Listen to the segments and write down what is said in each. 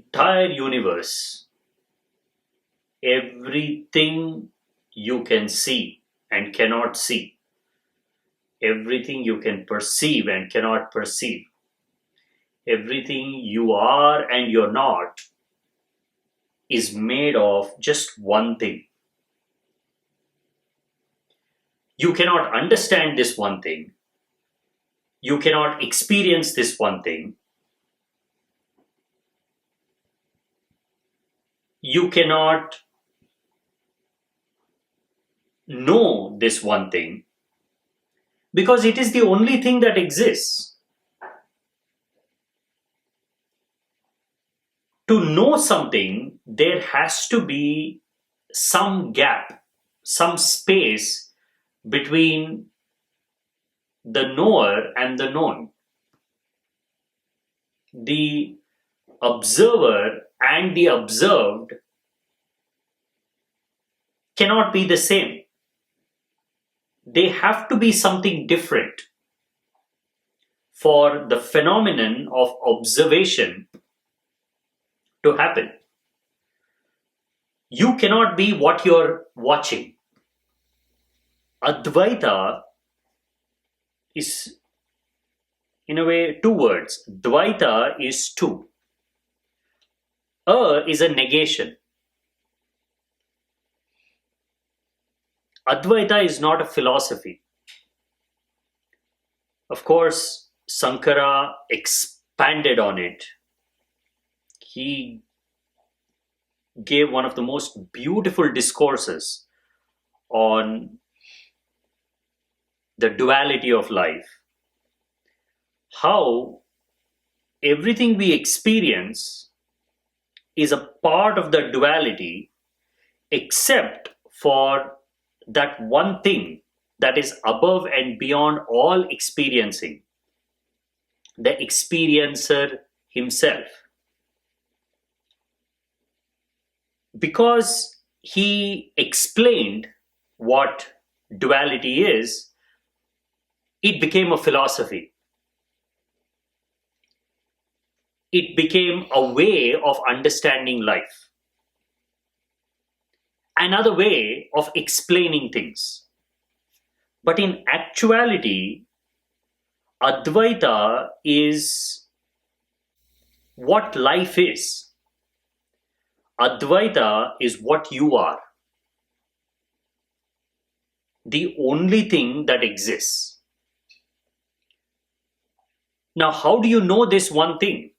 entire universe, everything you can see and cannot see, everything you can perceive and cannot perceive, everything you are and you're not, is made of just one thing. You cannot understand this one thing. You cannot experience this one thing. You cannot know this one thing because it is the only thing that exists. To know something, there has to be some gap, some space between the knower and the known. The observer and the observed cannot be the same. They have to be something different for the phenomenon of observation to happen. You cannot be what you're watching. Advaita is, in a way, two words. Dvaita is two. Is a negation. Advaita is not a philosophy. Of course, Sankara expanded on it. He gave one of the most beautiful discourses on the duality of life. How everything we experience is a part of the duality except for that one thing that is above and beyond all experiencing, the experiencer himself. Because he explained what duality is, it became a philosophy. It became a way of understanding life. Another way of explaining things. But in actuality, Advaita is what life is. Advaita is what you are. The only thing that exists. Now, how do you know this one thing?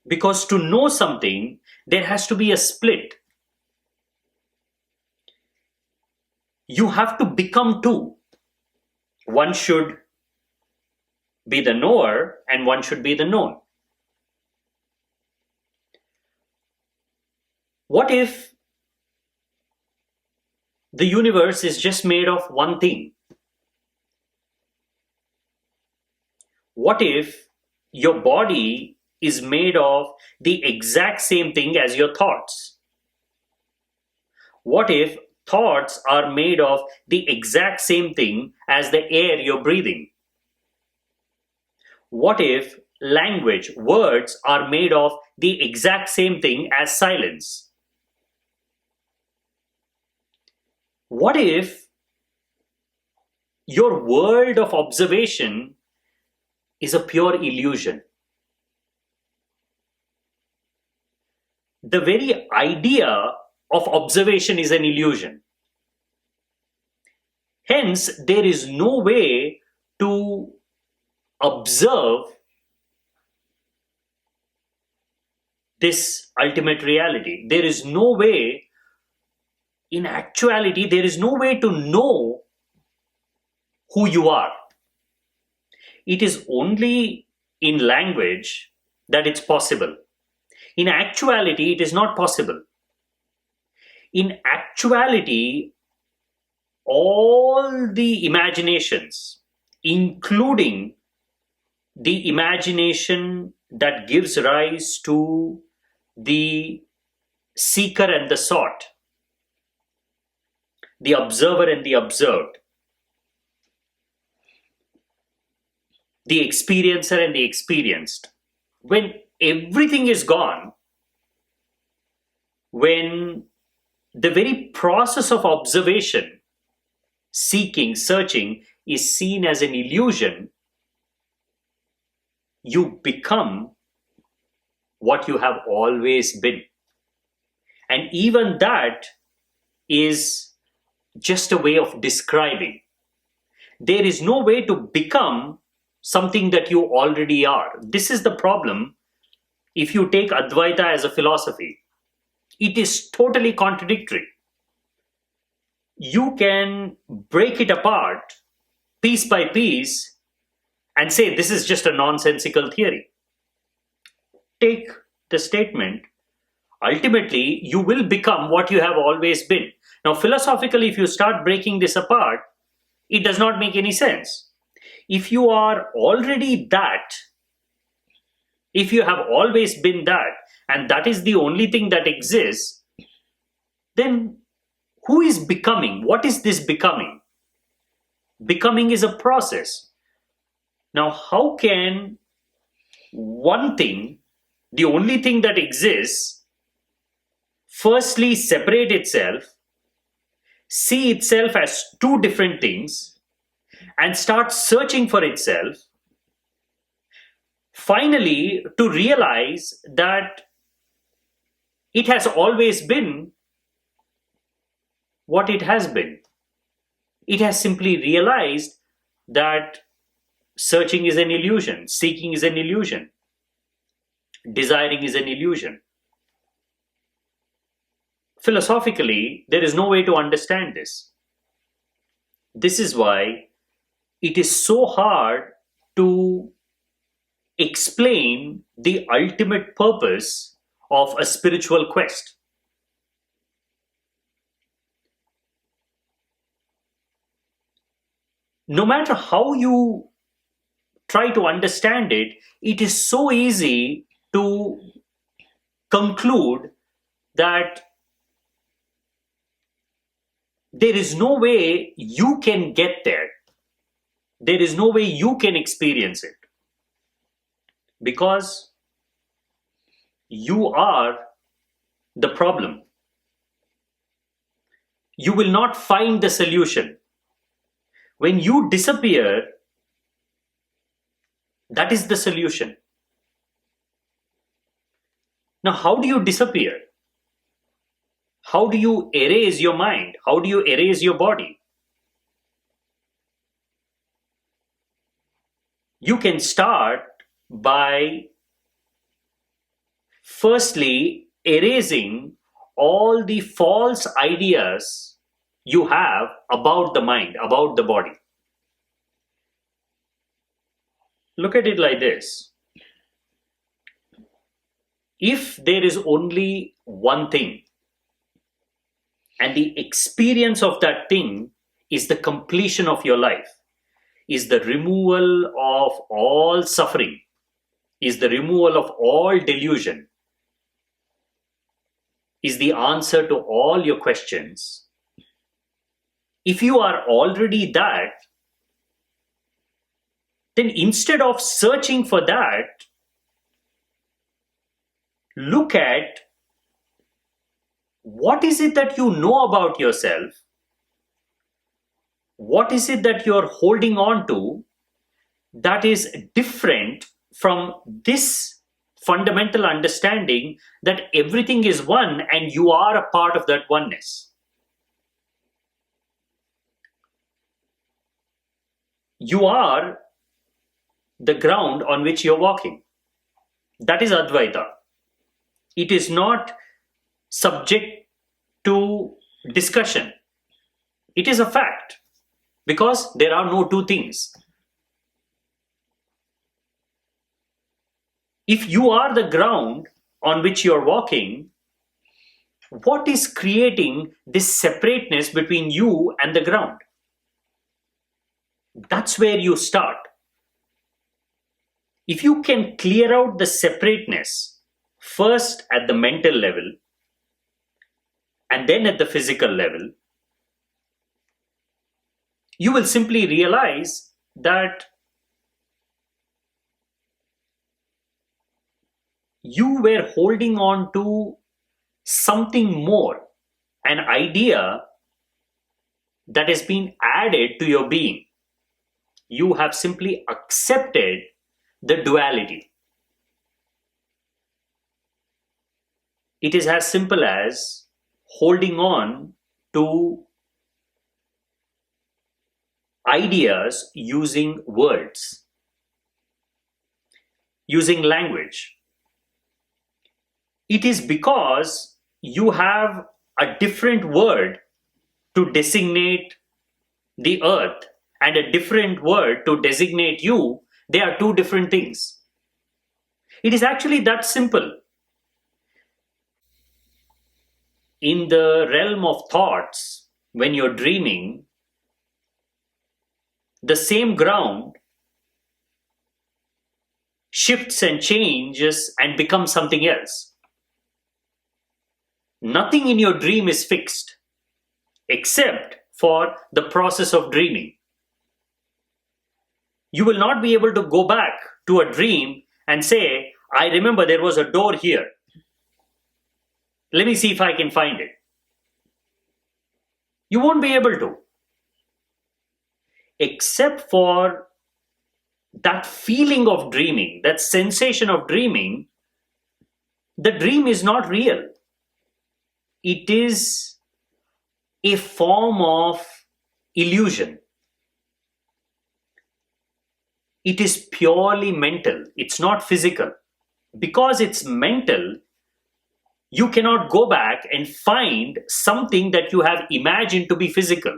Because to know something, there has to be a split. You have to become two. One should be the knower and one should be the known. What if the universe is just made of one thing? What if your body is made of the exact same thing as your thoughts? What if thoughts are made of the exact same thing as the air you're breathing? What if language, words are made of the exact same thing as silence? What if your world of observation is a pure illusion? The very idea of observation is an illusion. Hence, there is no way to observe this ultimate reality. There is no way, in actuality, there is no way to know who you are. It is only in language that it's possible. In actuality, it is not possible. In actuality, all the imaginations, including the imagination that gives rise to the seeker and the sought, the observer and the observed, the experiencer and the experienced. When everything is gone, when the very process of observation, seeking, searching is seen as an illusion, you become what you have always been. And even that is just a way of describing. There is no way to become something that you already are. This is the problem if you take Advaita as a philosophy. It is totally contradictory. You can break it apart piece by piece and say this is just a nonsensical theory. Take the statement, ultimately you will become what you have always been. Now philosophically, if you start breaking this apart, it does not make any sense. If you are already that, if you have always been that, and that is the only thing that exists, then who is becoming? What is this becoming? Becoming is a process. Now, how can one thing, the only thing that exists, firstly separate itself, see itself as two different things, and start searching for itself, finally to realize that it has always been what it has been? It has simply realized that searching is an illusion, seeking is an illusion, desiring is an illusion. Philosophically, there is no way to understand this. This is why it is so hard to explain the ultimate purpose of a spiritual quest. No matter how you try to understand it, it is so easy to conclude that there is no way you can get there. There is no way you can experience it. Because you are the problem. You will not find the solution. When you disappear, that is the solution. Now, how do you disappear? How do you erase your mind? How do you erase your body? You can start by firstly erasing all the false ideas you have about the mind, about the body. Look at it like this. If there is only one thing, and the experience of that thing is the completion of your life, is the removal of all suffering, is the removal of all delusion, is the answer to all your questions. If you are already that, then instead of searching for that, look at what is it that you know about yourself? What is it that you're holding on to that is different from this fundamental understanding that everything is one and you are a part of that oneness? You are the ground on which you're walking. That is Advaita. It is not subject to discussion. It is a fact because there are no two things. If you are the ground on which you're walking, what is creating this separateness between you and the ground? That's where you start. If you can clear out the separateness first at the mental level and then at the physical level, you will simply realize that you were holding on to something more, an idea that has been added to your being. You have simply accepted the duality. It is as simple as holding on to ideas using words, using language. It is because you have a different word to designate the earth and a different word to designate you. They are two different things. It is actually that simple. In the realm of thoughts, when you're dreaming, the same ground shifts and changes and becomes something else. Nothing in your dream is fixed except for the process of dreaming. You will not be able to go back to a dream and say, I remember there was a door here. Let me see if I can find it. You won't be able to. Except for that feeling of dreaming, that sensation of dreaming, the dream is not real. It is a form of illusion. It is purely mental. It's not physical. Because it's mental, you cannot go back and find something that you have imagined to be physical.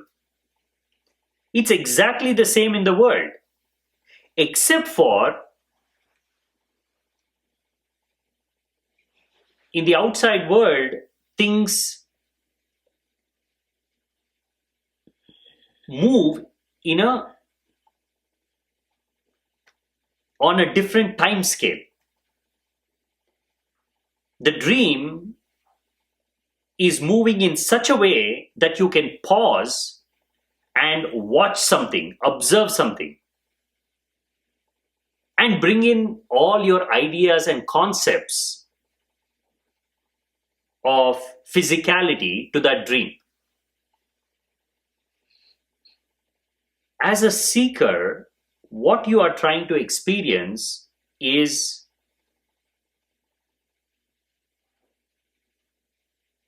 It's exactly the same in the world, except for in the outside world, things move on a different time scale. The dream is moving in such a way that you can pause and watch something, observe something, and bring in all your ideas and concepts of physicality to that dream. As a seeker, what you are trying to experience is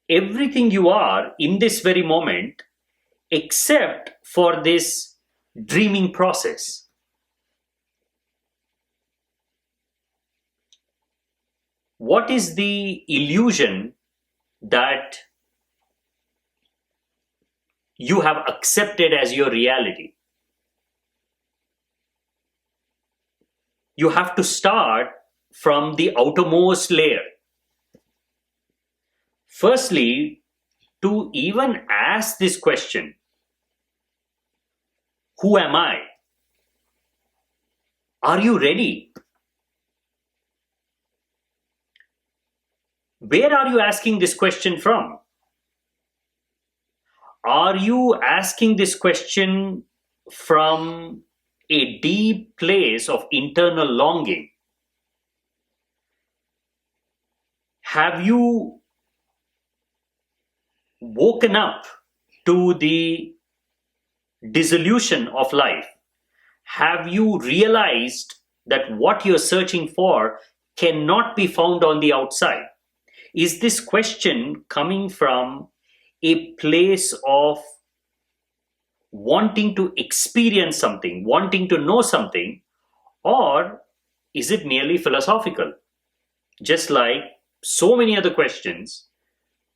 everything you are in this very moment, except for this dreaming process. What is the illusion that you have accepted as your reality? You have to start from the outermost layer. Firstly, to even ask this question, who am I? Are you ready? Where are you asking this question from? Are you asking this question from a deep place of internal longing? Have you woken up to the dissolution of life? Have you realized that what you're searching for cannot be found on the outside? Is this question coming from a place of wanting to experience something, wanting to know something, or is it merely philosophical? Just like so many other questions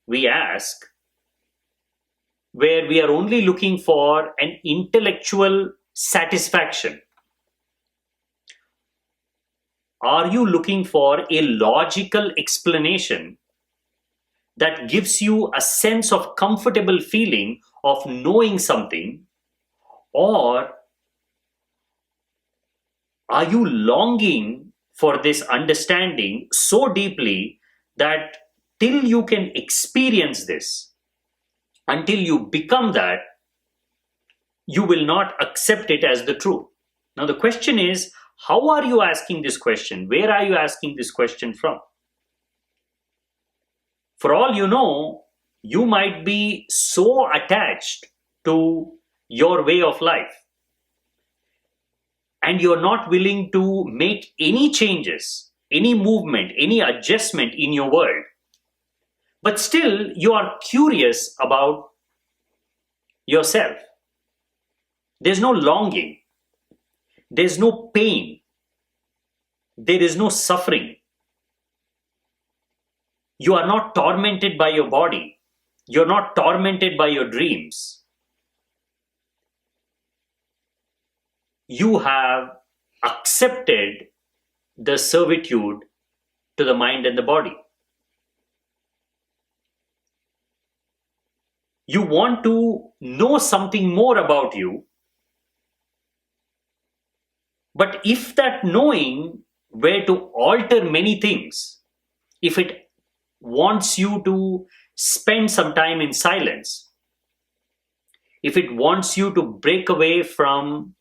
we ask, where we are only looking for an intellectual satisfaction. Are you looking for a logical explanation that gives you a sense of comfortable feeling of knowing something? Or are you longing for this understanding so deeply that till you can experience this, until you become that, you will not accept it as the truth? Now the question is, how are you asking this question? Where are you asking this question from? For all you know, you might be so attached to your way of life and you're not willing to make any changes, any movement, any adjustment in your world. But still, you are curious about yourself. There's no longing, there's no pain, there is no suffering. You are not tormented by your body, you're not tormented by your dreams. You have accepted the servitude to the mind and the body. You want to know something more about you, but if that knowing were to alter many things, if it wants you to spend some time in silence, if it wants you to break away from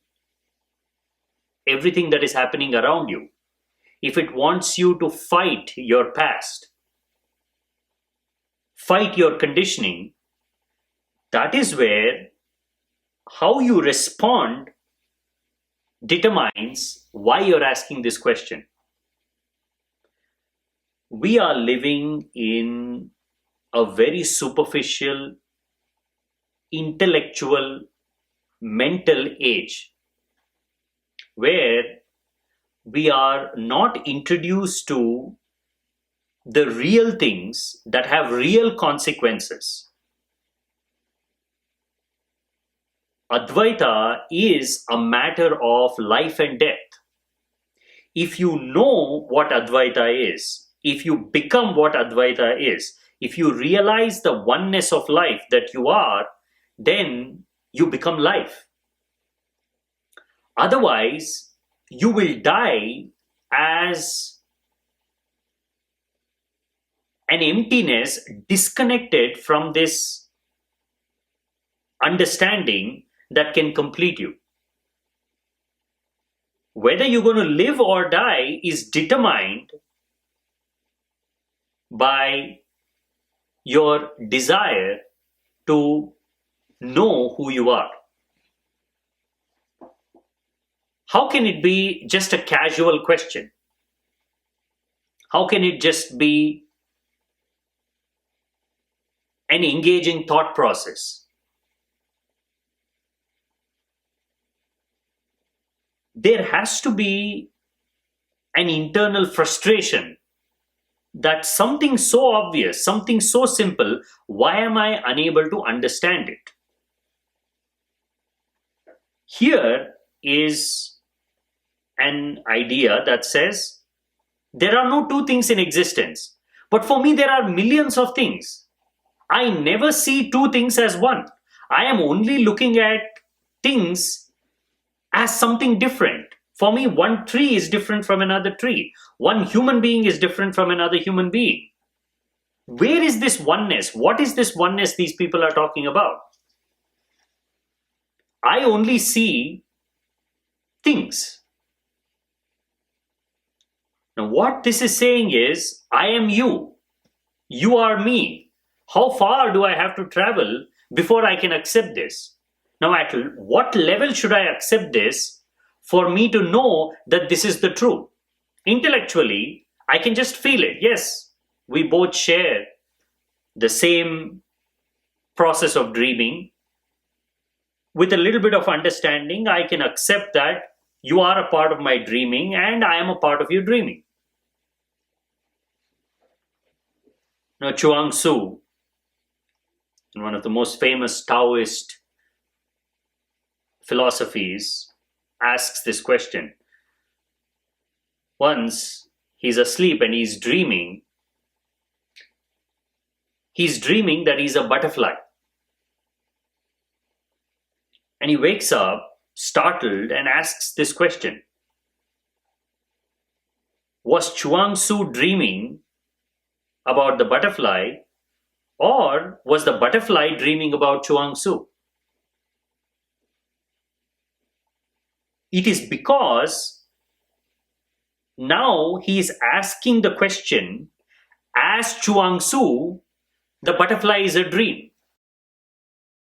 everything that is happening around you, if it wants you to fight your past, fight your conditioning, that is where how you respond determines why you're asking this question. We are living in a very superficial, intellectual, mental age where we are not introduced to the real things that have real consequences. Advaita is a matter of life and death. If you know what Advaita is, if you become what Advaita is, if you realize the oneness of life that you are, then you become life. Otherwise, you will die as an emptiness disconnected from this understanding that can complete you. Whether you're going to live or die is determined by your desire to know who you are. How can it be just a casual question? How can it just be an engaging thought process? There has to be an internal frustration that something so obvious, something so simple, why am I unable to understand it? Here is an idea that says there are no two things in existence, but for me there are millions of things. I never see two things as one. I am only looking at things as something different. For me, one tree is different from another tree. One human being is different from another human being. Where is this oneness? What is this oneness these people are talking about? I only see things. Now, what this is saying is, I am you. You are me. How far do I have to travel before I can accept this? Now, at what level should I accept this for me to know that this is the truth? Intellectually, I can just feel it. Yes, we both share the same process of dreaming. With a little bit of understanding, I can accept that you are a part of my dreaming and I am a part of your dreaming. Now, Chuang Tzu, one of the most famous Taoist philosophies, asks this question. Once he's asleep and he's dreaming that he's a butterfly. And he wakes up startled and asks this question. Was Chuang Tzu dreaming about the butterfly, or was the butterfly dreaming about Chuang Tzu? It is because now he is asking the question as Chuang Tzu The butterfly is a dream.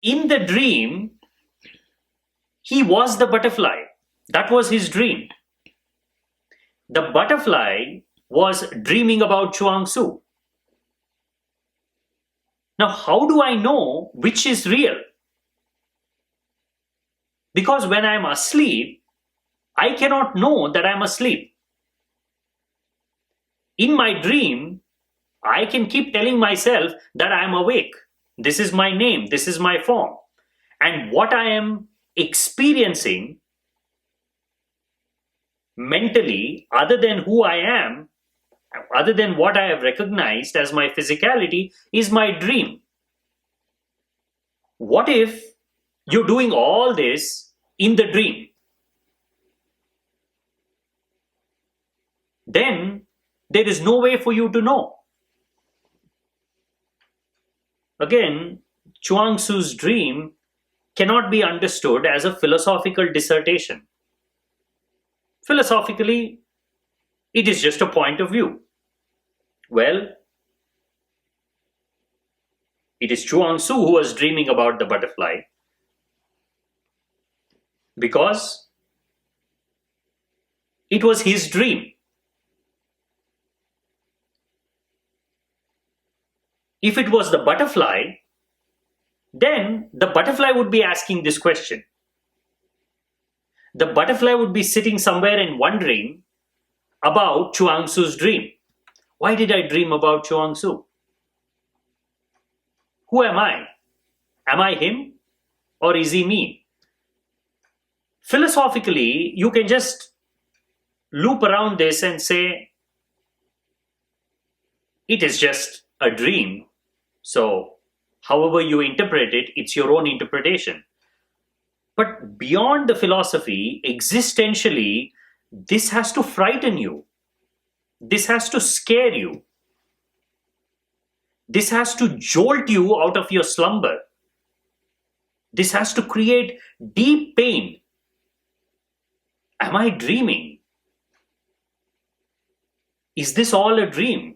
In the dream, he was the butterfly. That was his dream. The butterfly was dreaming about Chuang Tzu. Now, how do I know which is real? Because when I'm asleep, I cannot know that I'm asleep. In my dream, I can keep telling myself that I'm awake. This is my name, this is my form. And what I am experiencing mentally, other than who I am, other than what I have recognized as my physicality, is my dream. What if you're doing all this in the dream? Then there is no way for you to know. Again, Chuang Tzu's dream cannot be understood as a philosophical dissertation. Philosophically, it is just a point of view. Well, it is Chuang Tzu who was dreaming about the butterfly because it was his dream. If it was the butterfly, then the butterfly would be asking this question. The butterfly would be sitting somewhere and wondering about Chuang Tzu's dream. Why did I dream about Chuang Tzu? Who am I? Am I him? Or is he me? Philosophically, you can just loop around this and say, it is just a dream. So, however you interpret it, it's your own interpretation. But beyond the philosophy, existentially, this has to frighten you. This has to scare you. This has to jolt you out of your slumber. This has to create deep pain. Am I dreaming? Is this all a dream?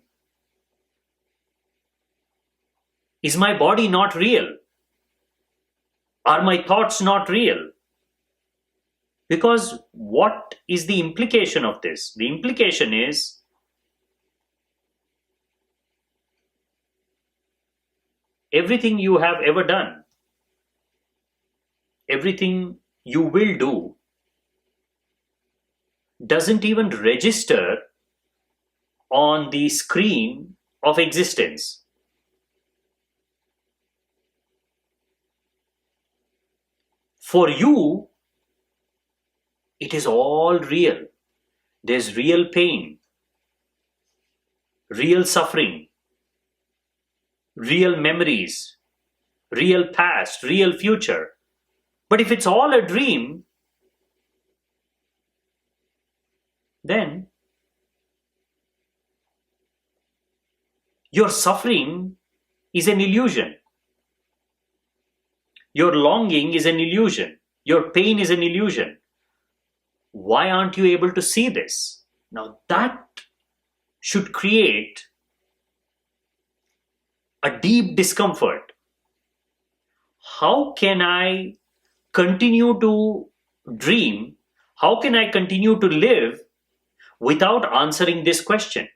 Is my body not real? Are my thoughts not real? Because what is the implication of this? The implication is everything you have ever done, everything you will do, doesn't even register on the screen of existence. For you, it is all real. There's real pain, real suffering, real memories, real past, real future. But if it's all a dream, then your suffering is an illusion. Your longing is an illusion. Your pain is an illusion. Why aren't you able to see this? Now that should create a deep discomfort. How can I continue to dream? How can I continue to live without answering this question?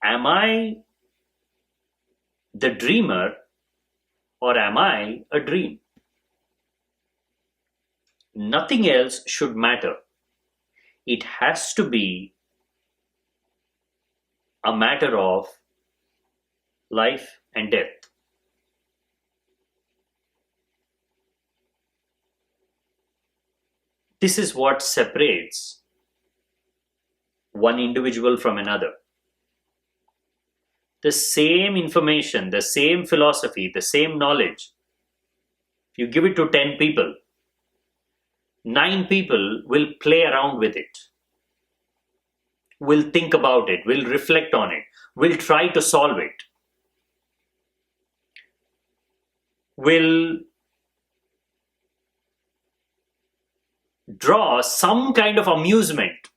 Am I the dreamer or am I a dream? Nothing else should matter. It has to be a matter of life and death. This is what separates one individual from another. The same information, the same philosophy, the same knowledge, if you give it to 10 people, 9 people will play around with it, will think about it, will reflect on it, will try to solve it, will draw some kind of amusement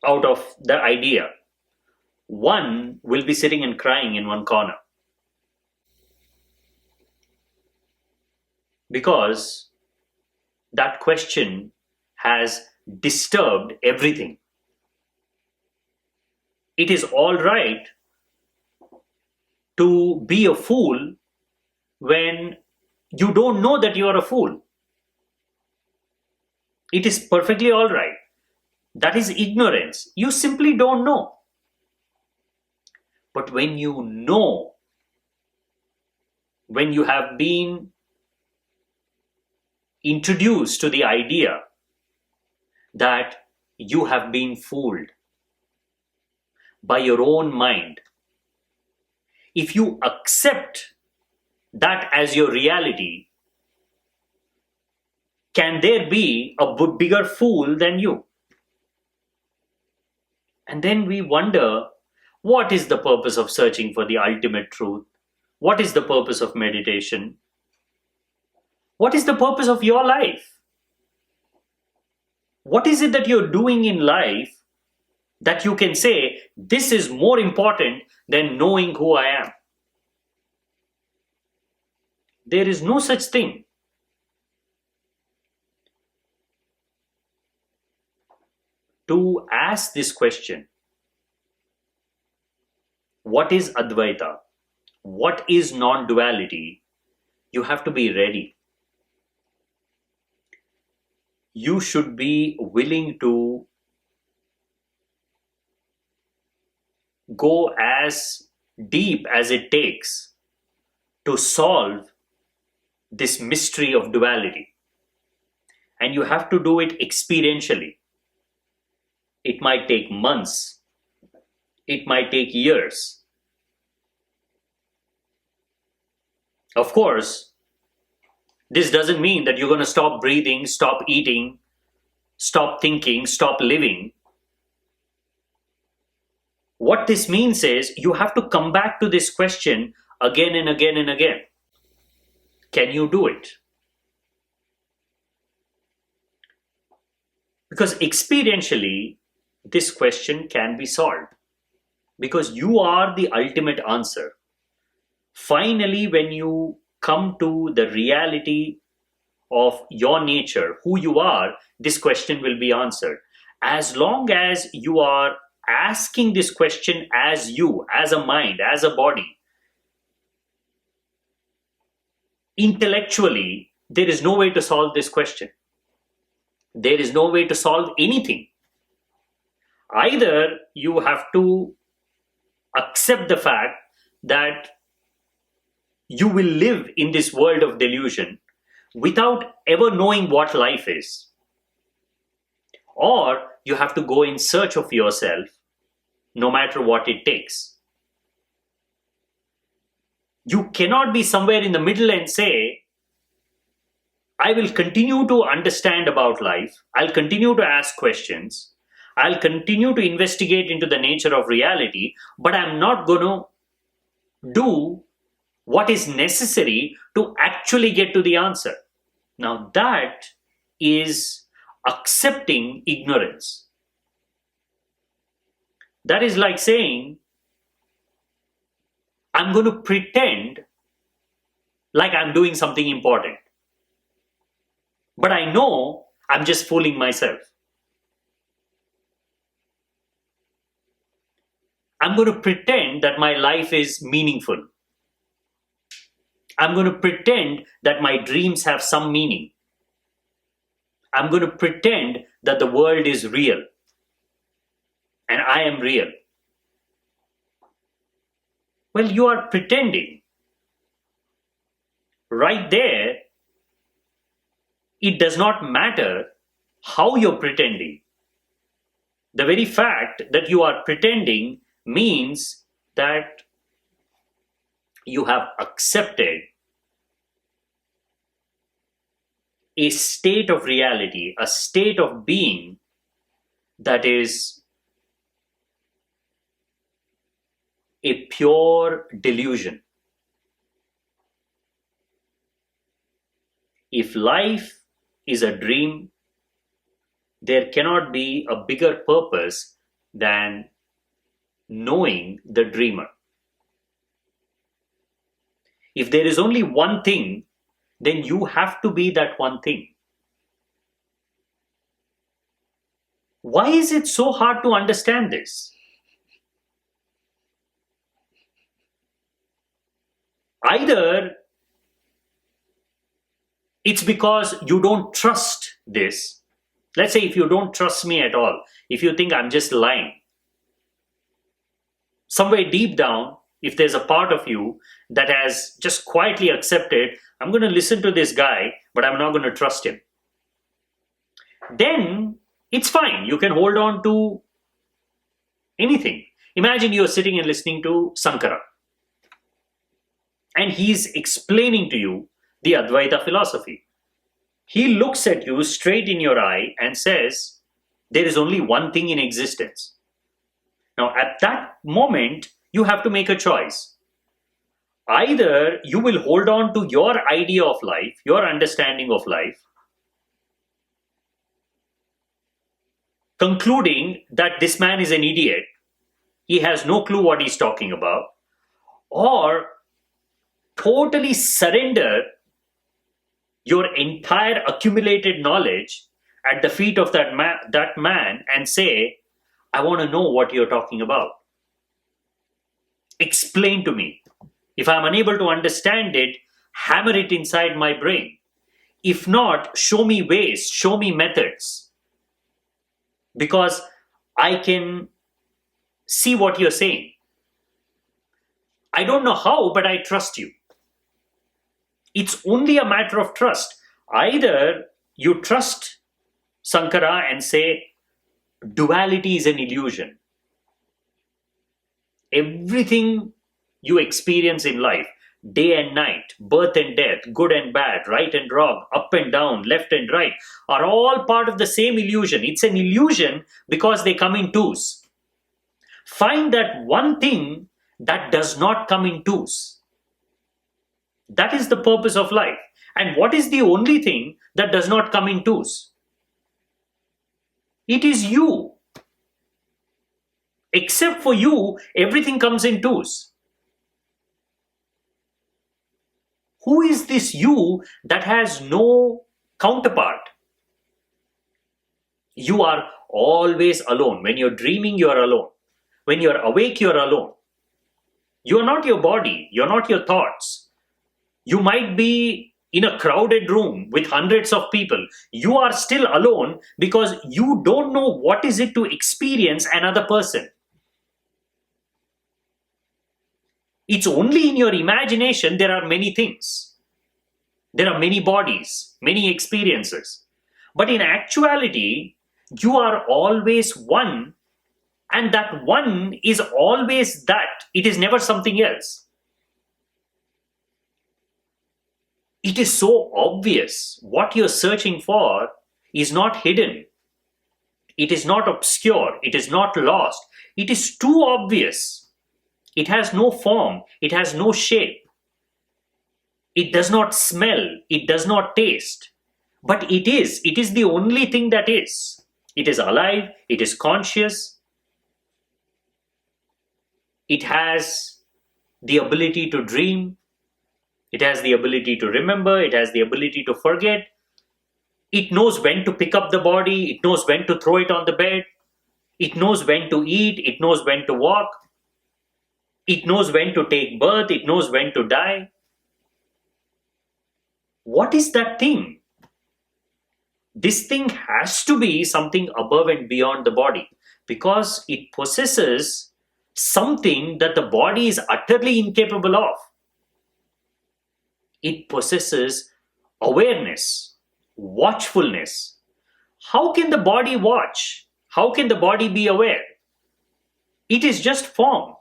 out of the idea. one will be sitting and crying in one corner because that question has disturbed everything. It is all right to be a fool when you don't know that you are a fool. It is perfectly all right. That is ignorance. You simply don't know. But when you know, when you have been introduced to the idea that you have been fooled by your own mind, if you accept that as your reality, can there be a bigger fool than you? And then we wonder, what is the purpose of searching for the ultimate truth? What is the purpose of meditation? What is the purpose of your life? What is it that you're doing in life that you can say, this is more important than knowing who I am? There is no such thing. To ask this question, what is Advaita? What is non-duality? You have to be ready. You should be willing to go as deep as it takes to solve this mystery of duality. And you have to do it experientially. It might take months. It might take years. Of course, this doesn't mean that you're going to stop breathing, stop eating, stop thinking, stop living. What this means is you have to come back to this question again and again and again. Can you do it? Because experientially, this question can be solved. Because you are the ultimate answer. Finally, when you come to the reality of your nature, who you are, this question will be answered. As long as you are asking this question as you, as a mind, as a body, intellectually, there is no way to solve this question. There is no way to solve anything. Either you have to accept the fact that you will live in this world of delusion without ever knowing what life is, or you have to go in search of yourself no matter what it takes. You cannot be somewhere in the middle and say, I will continue to understand about life, I'll continue to ask questions, I'll continue to investigate into the nature of reality, but I'm not going to do what is necessary to actually get to the answer. Now that is accepting ignorance. That is like saying, I'm going to pretend like I'm doing something important. But I know I'm just fooling myself. I'm going to pretend that my life is meaningful. I'm going to pretend that my dreams have some meaning. I'm going to pretend that the world is real. And I am real. Well, you are pretending. Right there, it does not matter how you're pretending. The very fact that you are pretending means that you have accepted a state of reality, a state of being that is a pure delusion. If life is a dream, there cannot be a bigger purpose than knowing the dreamer. If there is only one thing, then you have to be that one thing. Why is it so hard to understand this? Either it's because you don't trust this. Let's say if you don't trust me at all, if you think I'm just lying, somewhere deep down, if there's a part of you that has just quietly accepted, I'm going to listen to this guy, but I'm not going to trust him, then it's fine. You can hold on to anything. Imagine you're sitting and listening to Sankara, and he's explaining to you the Advaita philosophy. He looks at you straight in your eye and says, there is only one thing in existence. Now, at that moment, you have to make a choice. Either you will hold on to your idea of life, your understanding of life, concluding that this man is an idiot, he has no clue what he's talking about, or totally surrender your entire accumulated knowledge at the feet of that man and say, I want to know what you're talking about. Explain to me. If I'm unable to understand it, hammer it inside my brain. If not, show me ways, show me methods. Because I can see what you're saying. I don't know how, but I trust you. It's only a matter of trust. Either you trust Sankara and say, duality is an illusion. Everything you experience in life, day and night, birth and death, good and bad, right and wrong, up and down, left and right, are all part of the same illusion. It's an illusion because they come in twos. Find that one thing that does not come in twos. That is the purpose of life. And what is the only thing that does not come in twos? It is you. Except for you, everything comes in twos. Who is this you that has no counterpart? You are always alone. When you're dreaming, you're alone. When you're awake, you're alone. You're not your body. You're not your thoughts. You might be in a crowded room with hundreds of people. You are still alone because you don't know what is it to experience another person. It's only in your imagination there are many things. There are many bodies, many experiences. But in actuality, you are always one, and that one is always that. It is never something else. It is so obvious. What you're searching for is not hidden. It is not obscure. It is not lost. It is too obvious. It has no form. It has no shape. It does not smell. It does not taste. But it is. It is the only thing that is. It is alive. It is conscious. It has the ability to dream. It has the ability to remember. It has the ability to forget. It knows when to pick up the body. It knows when to throw it on the bed. It knows when to eat. It knows when to walk. It knows when to take birth. It knows when to die. What is that thing? This thing has to be something above and beyond the body because it possesses something that the body is utterly incapable of. It possesses awareness, watchfulness. How can the body watch? How can the body be aware? It is just form.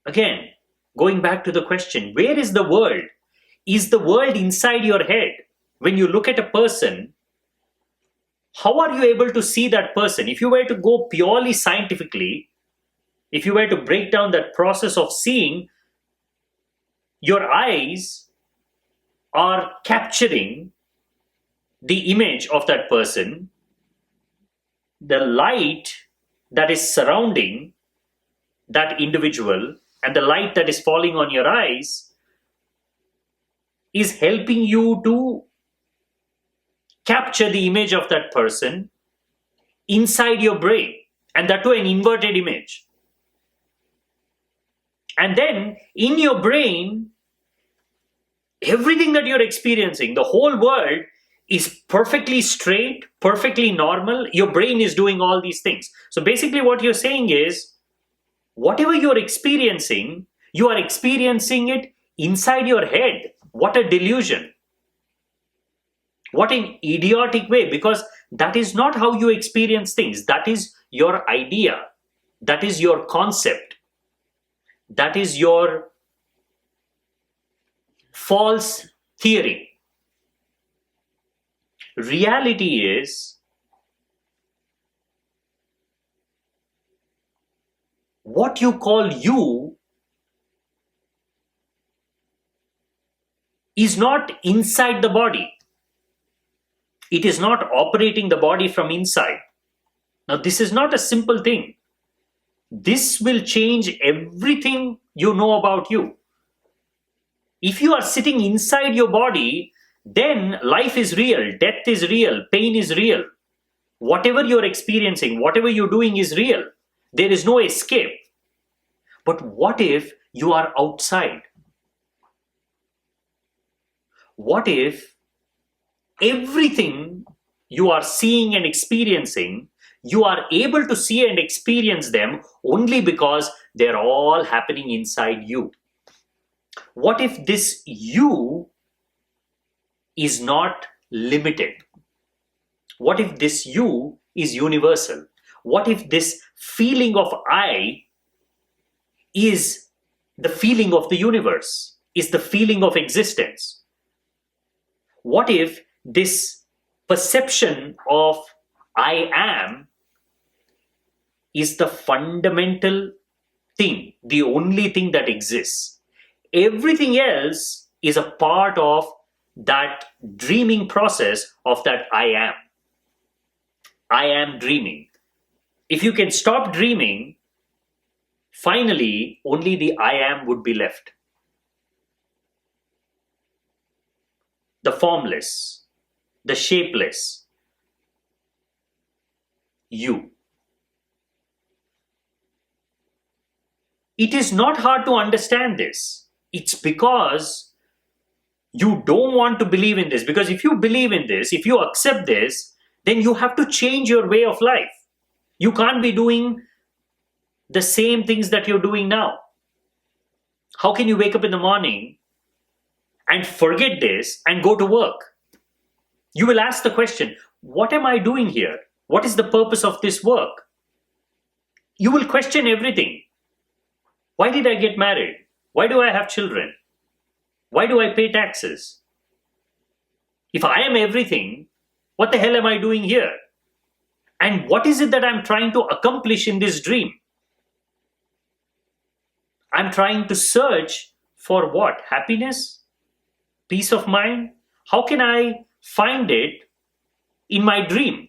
Again, going back to the question, where is the world? Is the world inside your head? When you look at a person, how are you able to see that person? If you were to go purely scientifically, if you were to break down that process of seeing, your eyes are capturing the image of that person, the light that is surrounding that individual and the light that is falling on your eyes is helping you to capture the image of that person inside your brain, and that to an inverted image. And then in your brain, everything that you're experiencing, the whole world is perfectly straight, perfectly normal. Your brain is doing all these things. So basically, what you're saying is, whatever you're experiencing, you are experiencing it inside your head. What a delusion. What an idiotic way, because that is not how you experience things. That is your idea. That is your concept. That is your false theory. Reality is what you call you is not inside the body. It is not operating the body from inside. Now, this is not a simple thing. This will change everything you know about you. If you are sitting inside your body, then life is real, death is real, pain is real. Whatever you're experiencing, whatever you're doing is real. There is no escape. But what if you are outside? What if everything you are seeing and experiencing, you are able to see and experience them only because they're all happening inside you? What if this you is not limited? What if this you is universal? What if this feeling of I is the feeling of the universe, is the feeling of existence? What if this perception of I am is the fundamental thing, the only thing that exists? Everything else is a part of that dreaming process of that I am. I am dreaming. If you can stop dreaming, finally, only the I am would be left. The formless, the shapeless, you. It is not hard to understand this. It's because you don't want to believe in this. Because if you believe in this, if you accept this, then you have to change your way of life. You can't be doing the same things that you're doing now. How can you wake up in the morning and forget this and go to work? You will ask the question, what am I doing here? What is the purpose of this work? You will question everything. Why did I get married? Why do I have children? Why do I pay taxes? If I am everything, what the hell am I doing here? And what is it that I'm trying to accomplish in this dream? I'm trying to search for what? Happiness? Peace of mind? How can I find it in my dream?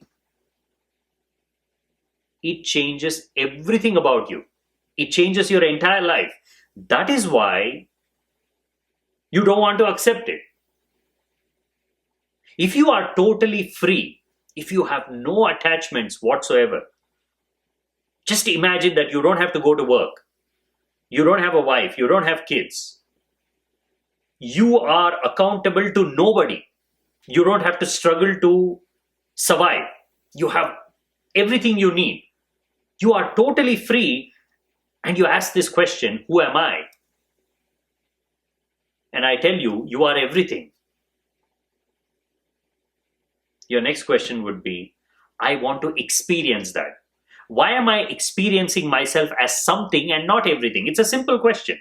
It changes everything about you. It changes your entire life. That is why you don't want to accept it. If you are totally free, if you have no attachments whatsoever, just imagine that you don't have to go to work. You don't have a wife. You don't have kids. You are accountable to nobody. You don't have to struggle to survive. You have everything you need. You are totally free, and you ask this question, who am I? And I tell you, you are everything. Your next question would be, I want to experience that. Why am I experiencing myself as something and not everything? It's a simple question.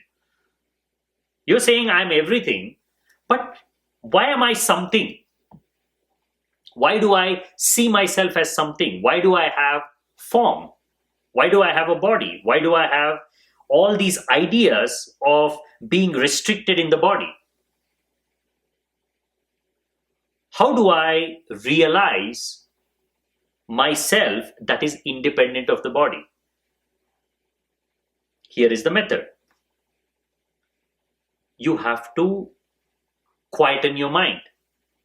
You're saying I'm everything, but why am I something? Why do I see myself as something? Why do I have form? Why do I have a body? Why do I have all these ideas of being restricted in the body? How do I realize myself that is independent of the body. Here is the method. You have to quieten your mind.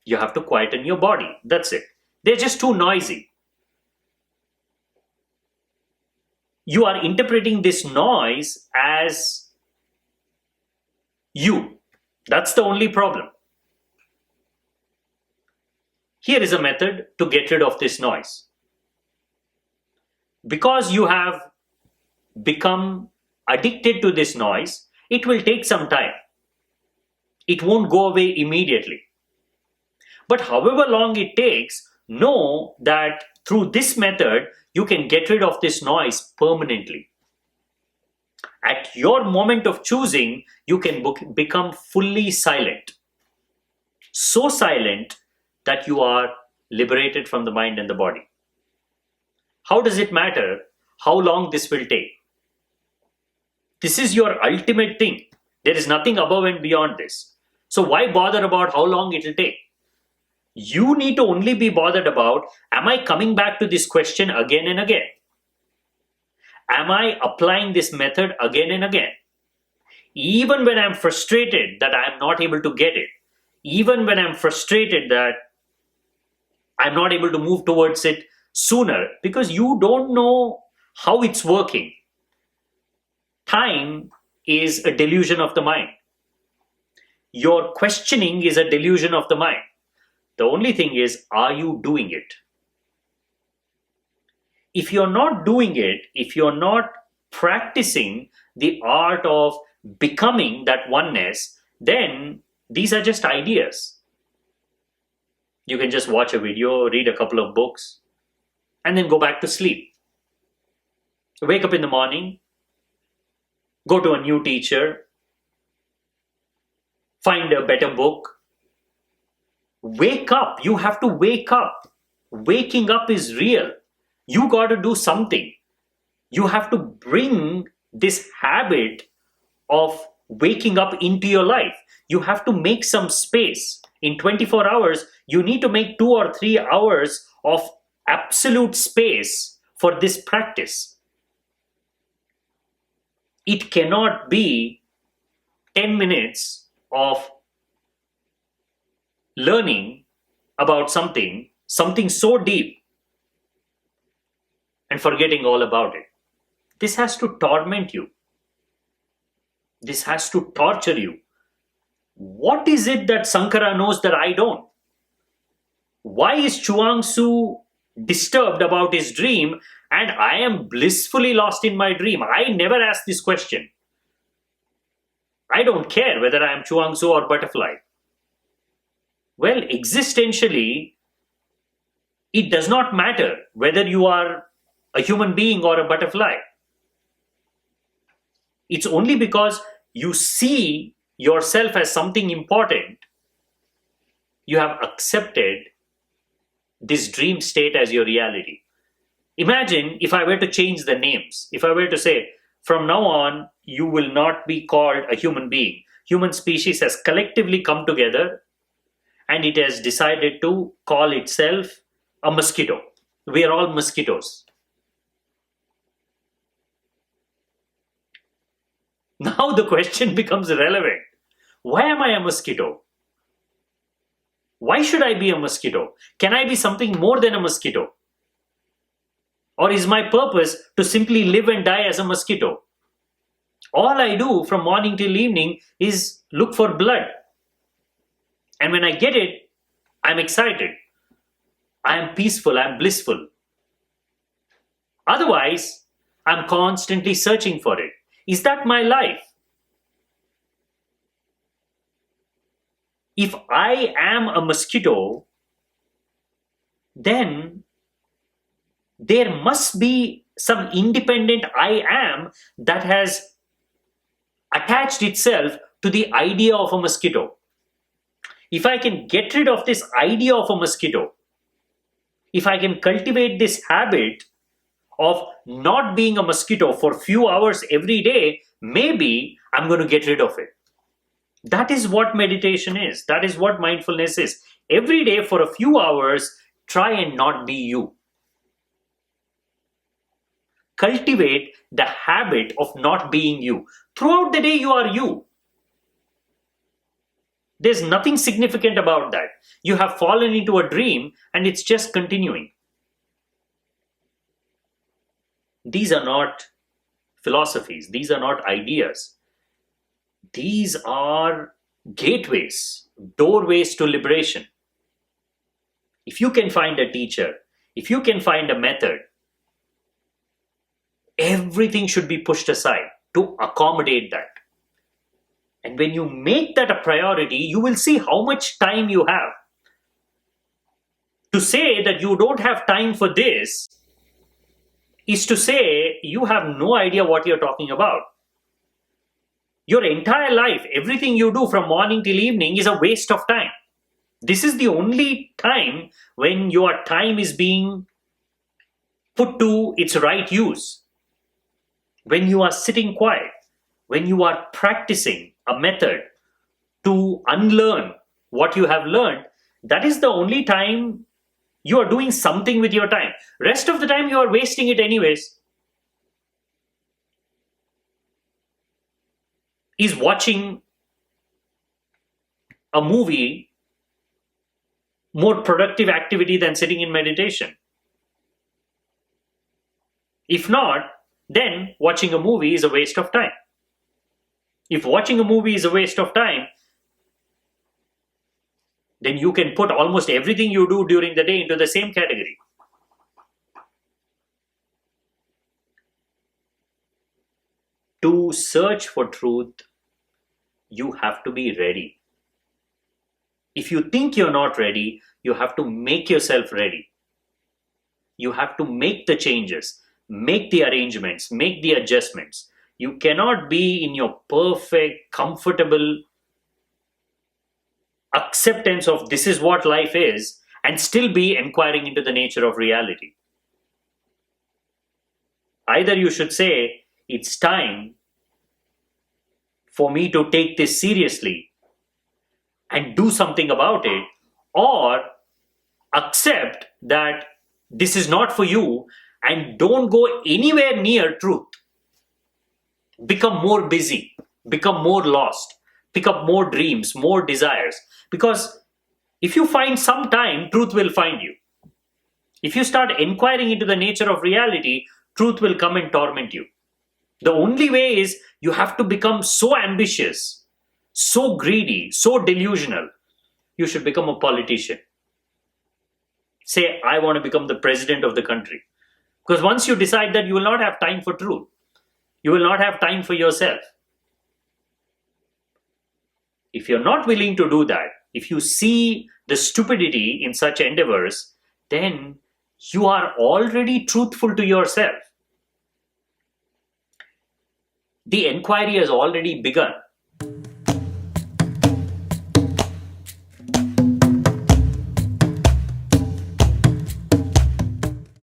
You have to quieten your body. That's it. They're just too noisy. You are interpreting this noise as you. That's the only problem. Here is a method to get rid of this noise. Because you have become addicted to this noise, it will take some time. It won't go away immediately. But however long it takes, know that through this method, you can get rid of this noise permanently. At your moment of choosing, you can become fully silent. So silent that you are liberated from the mind and the body. How does it matter how long this will take? This is your ultimate thing. There is nothing above and beyond this. So why bother about how long it will take? You need to only be bothered about, am I coming back to this question again and again? Am I applying this method again and again? Even when I'm frustrated that I'm not able to get it, even when I'm frustrated that I'm not able to move towards it sooner, because you don't know how it's working. Time is a delusion of the mind. Your questioning is a delusion of the mind. The only thing is, are you doing it? If you're not doing it, if you're not practicing the art of becoming that oneness, then these are just ideas. You can just watch a video, read a couple of books, and then go back to sleep. Wake up in the morning, go to a new teacher, find a better book. Wake up. You have to wake up. Waking up is real. You got to do something. You have to bring this habit of waking up into your life. You have to make some space. In 24 hours, you need to make 2 or 3 hours of absolute space for this practice. It cannot be 10 minutes of learning about something so deep, and forgetting all about it. This has to torment you. This has to torture you. What is it that Sankara knows that I don't? Why is Chuang Tzu disturbed about his dream and I am blissfully lost in my dream? I never ask this question. I don't care whether I am Chuang Tzu or butterfly. Well, existentially, it does not matter whether you are a human being or a butterfly. It's only because you see yourself as something important, you have accepted this dream state as your reality. Imagine if I were to change the names. If I were to say, from now on, you will not be called a human being. Human species has collectively come together and it has decided to call itself a mosquito. We are all mosquitoes. Now the question becomes relevant. Why am I a mosquito? Why should I be a mosquito? Can I be something more than a mosquito? Or is my purpose to simply live and die as a mosquito? All I do from morning till evening is look for blood. And when I get it, I'm excited. I am peaceful, I'm blissful. Otherwise, I'm constantly searching for it. Is that my life? If I am a mosquito, then there must be some independent I am that has attached itself to the idea of a mosquito. If I can get rid of this idea of a mosquito, if I can cultivate this habit of not being a mosquito for a few hours every day, maybe I'm going to get rid of it. That is what meditation is. That is what mindfulness is. Every day for a few hours, try and not be you. cultivate the habit of not being you. Throughout the day, you are you. There's nothing significant about that. You have fallen into a dream and it's just continuing. These are not philosophies. These are not ideas. These are gateways, doorways to liberation. If you can find a teacher, if you can find a method, everything should be pushed aside to accommodate that. And when you make that a priority, you will see how much time you have. To say that you don't have time for this is to say you have no idea what you're talking about. Your entire life, everything you do from morning till evening is a waste of time. This is the only time when your time is being put to its right use. When you are sitting quiet, when you are practicing a method to unlearn what you have learned, that is the only time you are doing something with your time. Rest of the time you are wasting it anyways. Is watching a movie more productive activity than sitting in meditation? If not, then watching a movie is a waste of time. If watching a movie is a waste of time, then you can put almost everything you do during the day into the same category. To search for truth, you have to be ready. If you think you're not ready, you have to make yourself ready. You have to make the changes, make the arrangements, make the adjustments. You cannot be in your perfect, comfortable acceptance of this is what life is and still be inquiring into the nature of reality. Either you should say, it's time for me to take this seriously and do something about it, or accept that this is not for you and don't go anywhere near truth. Become more busy, become more lost, pick up more dreams, more desires. Because if you find some time, truth will find you. If you start inquiring into the nature of reality, truth will come and torment you. The only way is you have to become so ambitious, so greedy, so delusional. You should become a politician. Say, I want to become the president of the country. Because once you decide that, you will not have time for truth. You will not have time for yourself. If you're not willing to do that, if you see the stupidity in such endeavors, then you are already truthful to yourself. The inquiry has already begun.